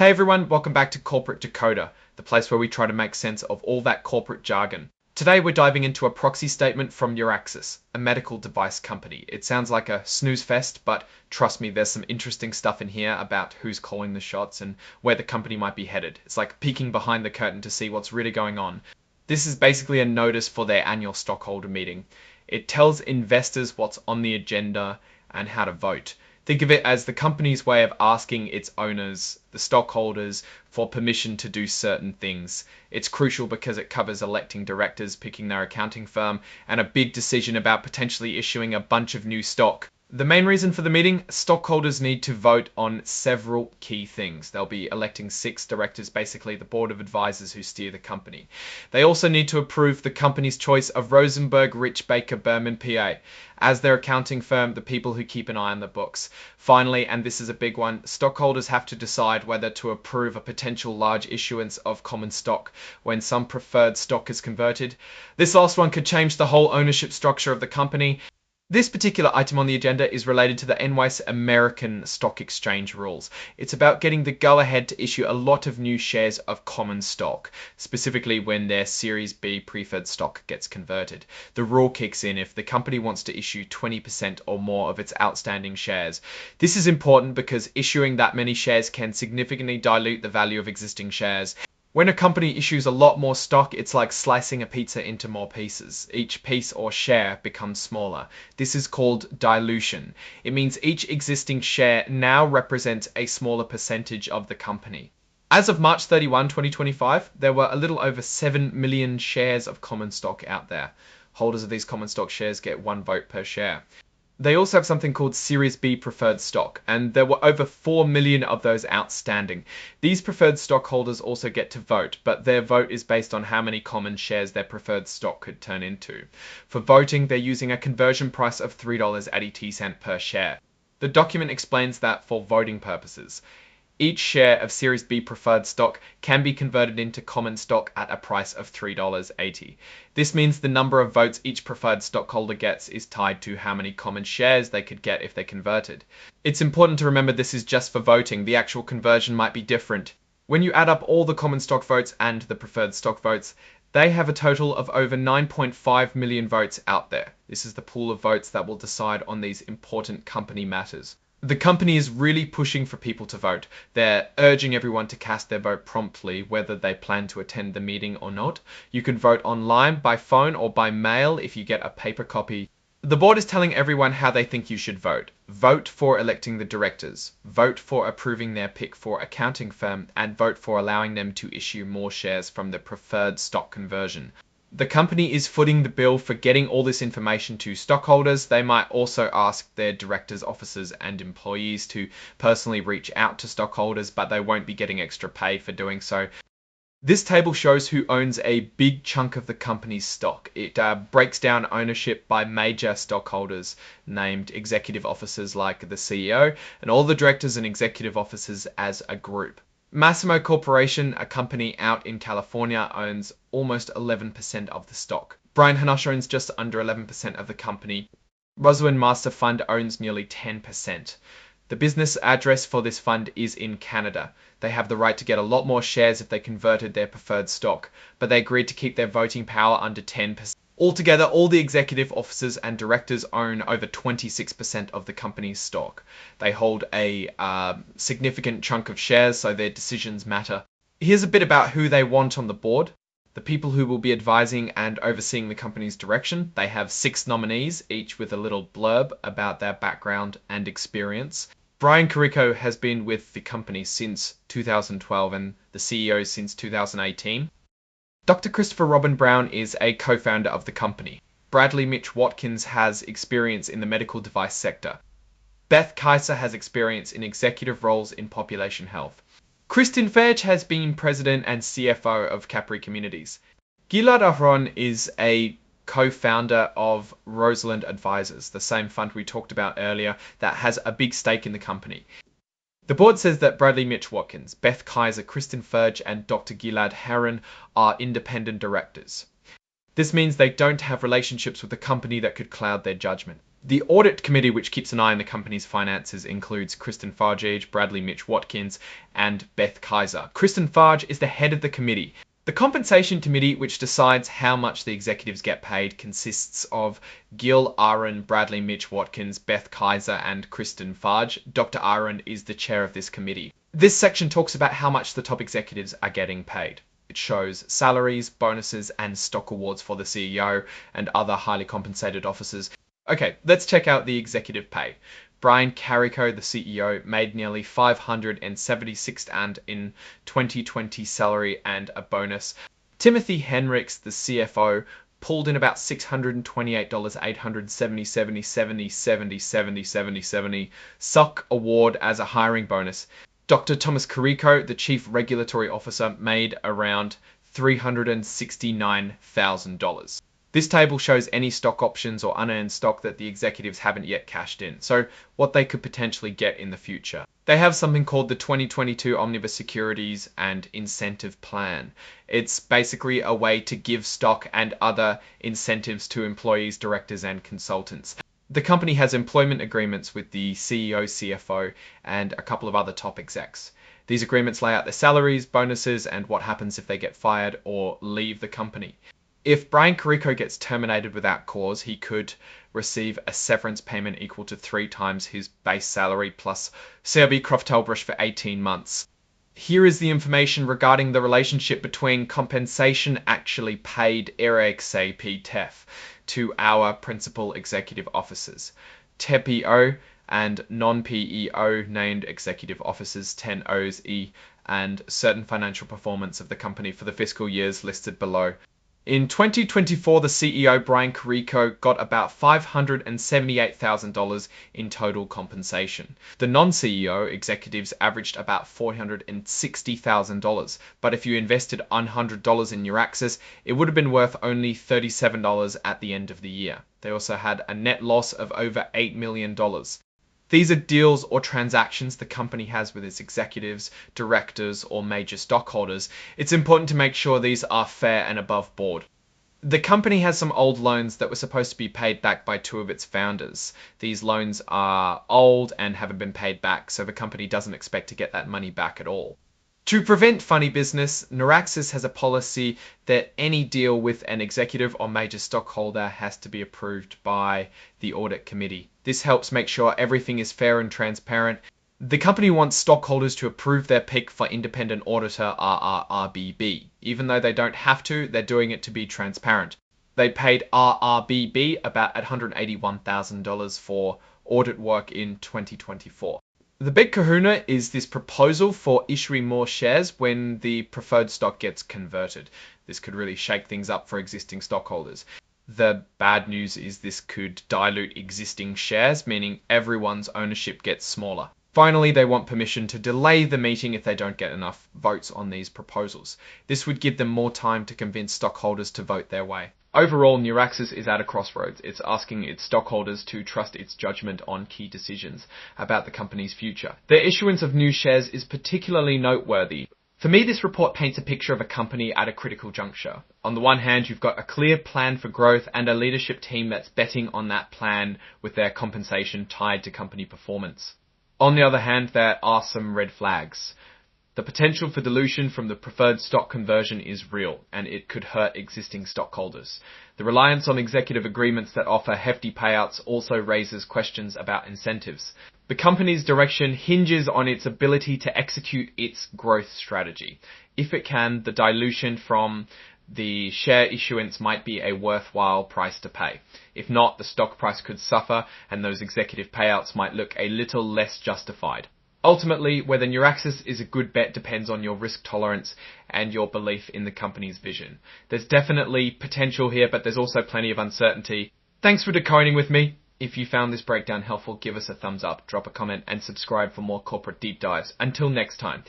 Hey everyone, welcome back to Corporate Decoder, the place where we try to make sense of all that corporate jargon. Today we're diving into a proxy statement from Neuraxis, a medical device company. It sounds like a snooze fest, but trust me, there's some interesting stuff in here about who's calling the shots and where the company might be headed. It's like peeking behind the curtain to see what's really going on. This is basically a notice for their annual stockholder meeting. It tells investors what's on the agenda and how to vote. Think of it as the company's way of asking its owners, the stockholders, for permission to do certain things. It's crucial because it covers electing directors, picking their accounting firm, and a big decision about potentially issuing a bunch of new stock. The main reason for the meeting, stockholders need to vote on several key things. They'll be electing 6 directors, basically the board of advisors who steer the company. They also need to approve the company's choice of Rosenberg Rich Baker Berman PA as their accounting firm, the people who keep an eye on the books. Finally, and this is a big one, stockholders have to decide whether to approve a potential large issuance of common stock when some preferred stock is converted. This last one could change the whole ownership structure of the company. This particular item on the agenda is related to the NYSE American Stock Exchange rules. It's about getting the go-ahead to issue a lot of new shares of common stock, specifically when their Series B preferred stock gets converted. The rule kicks in if the company wants to issue 20% or more of its outstanding shares. This is important because issuing that many shares can significantly dilute the value of existing shares. When a company issues a lot more stock, it's like slicing a pizza into more pieces. Each piece or share becomes smaller. This is called dilution. It means each existing share now represents a smaller percentage of the company. As of March 31, 2025, there were a little over 7 million shares of common stock out there. Holders of these common stock shares get 1 vote per share. They also have something called Series B preferred stock, and there were over 4 million of those outstanding. These preferred stockholders also get to vote, but their vote is based on how many common shares their preferred stock could turn into. For voting, they're using a conversion price of $3.80 per share. The document explains that for voting purposes, each share of Series B preferred stock can be converted into common stock at a price of $3.80. This means the number of votes each preferred stockholder gets is tied to how many common shares they could get if they converted. It's important to remember this is just for voting. The actual conversion might be different. When you add up all the common stock votes and the preferred stock votes, they have a total of over 9.5 million votes out there. This is the pool of votes that will decide on these important company matters. The company is really pushing for people to vote. They're urging everyone to cast their vote promptly, whether they plan to attend the meeting or not. You can vote online, by phone, or by mail if you get a paper copy. The board is telling everyone how they think you should vote. Vote for electing the directors. Vote for approving their pick for accounting firm, and vote for allowing them to issue more shares from the preferred stock conversion. The company is footing the bill for getting all this information to stockholders. They might also ask their directors, officers, and employees to personally reach out to stockholders, but they won't be getting extra pay for doing so. This table shows who owns a big chunk of the company's stock. It breaks down ownership by major stockholders, named executive officers like the CEO, and all the directors and executive officers as a group. Massimo Corporation, a company out in California, owns almost 11% of the stock. Brian Hanash owns just under 11% of the company. Roswin Master Fund owns nearly 10%. The business address for this fund is in Canada. They have the right to get a lot more shares if they converted their preferred stock, but they agreed to keep their voting power under 10%. Altogether, all the executive officers and directors own over 26% of the company's stock. They hold a significant chunk of shares, so their decisions matter. Here's a bit about who they want on the board. The people who will be advising and overseeing the company's direction. They have 6 nominees, each with a little blurb about their background and experience. Brian Carrico has been with the company since 2012 and the CEO since 2018. Dr. Christopher Robin Brown is a co-founder of the company. Bradley Mitch Watkins has experience in the medical device sector. Beth Kaiser has experience in executive roles in population health. Kristin Fairch has been president and CFO of Capri Communities. Gilad Aharon is a co-founder of Rosalind Advisors, the same fund we talked about earlier that has a big stake in the company. The board says that Bradley Mitch Watkins, Beth Kaiser, Kristin Fairch, and Dr. Gilad Aharon are independent directors. This means they don't have relationships with the company that could cloud their judgment. The audit committee, which keeps an eye on the company's finances, includes Kristen Farge, Bradley Mitch Watkins, and Beth Kaiser. Kristen Farge is the head of the committee. The compensation committee, which decides how much the executives get paid, consists of Gil Aaron, Bradley Mitch Watkins, Beth Kaiser, and Kristen Farge. Dr. Aaron is the chair of this committee. This section talks about how much the top executives are getting paid. It shows salaries, bonuses, and stock awards for the CEO and other highly compensated officers. Okay, let's check out the executive pay. Brian Carrico, the CEO, made nearly $576,000 in 2020 salary and a bonus. Timothy Henricks, the CFO, pulled in about $628, 870 SOC award as a hiring bonus. Dr. Thomas Carrico, the Chief Regulatory Officer, made around $369,000. This table shows any stock options or unearned stock that the executives haven't yet cashed in, so what they could potentially get in the future. They have something called the 2022 Omnibus Securities and Incentive Plan. It's basically a way to give stock and other incentives to employees, directors, and consultants. The company has employment agreements with the CEO, CFO, and a couple of other top execs. These agreements lay out their salaries, bonuses, and what happens if they get fired or leave the company. If Brian Carrico gets terminated without cause, he could receive a severance payment equal to 3 times his base salary plus CRB Croftelbrush for 18 months. Here is the information regarding the relationship between compensation actually paid TEF to our principal executive officers, TEPEO, and non-PEO named executive officers 10OE, and certain financial performance of the company for the fiscal years listed below. In 2024, the CEO, Brian Carrico, got about $578,000 in total compensation. The non-CEO executives averaged about $460,000, but if you invested $100 in Neuraxis, it would have been worth only $37 at the end of the year. They also had a net loss of over $8 million. These are deals or transactions the company has with its executives, directors, or major stockholders. It's important to make sure these are fair and above board. The company has some old loans that were supposed to be paid back by 2 of its founders. These loans are old and haven't been paid back, so the company doesn't expect to get that money back at all. To prevent funny business, Neuraxis has a policy that any deal with an executive or major stockholder has to be approved by the audit committee. This helps make sure everything is fair and transparent. The company wants stockholders to approve their pick for independent auditor RRRBB. Even though they don't have to, they're doing it to be transparent. They paid RRBB about $881,000 for audit work in 2024. The big kahuna is this proposal for issuing more shares when the preferred stock gets converted. This could really shake things up for existing stockholders. The bad news is this could dilute existing shares, meaning everyone's ownership gets smaller. Finally, they want permission to delay the meeting if they don't get enough votes on these proposals. This would give them more time to convince stockholders to vote their way. Overall, Neuraxis is at a crossroads. It's asking its stockholders to trust its judgment on key decisions about the company's future. The issuance of new shares is particularly noteworthy. For me, this report paints a picture of a company at a critical juncture. On the one hand, you've got a clear plan for growth and a leadership team that's betting on that plan with their compensation tied to company performance. On the other hand, there are some red flags. The potential for dilution from the preferred stock conversion is real, and it could hurt existing stockholders. The reliance on executive agreements that offer hefty payouts also raises questions about incentives. The company's direction hinges on its ability to execute its growth strategy. If it can, the dilution from the share issuance might be a worthwhile price to pay. If not, the stock price could suffer, and those executive payouts might look a little less justified. Ultimately, whether Neuraxis is a good bet depends on your risk tolerance and your belief in the company's vision. There's definitely potential here, but there's also plenty of uncertainty. Thanks for decoding with me. If you found this breakdown helpful, give us a thumbs up, drop a comment, and subscribe for more corporate deep dives. Until next time.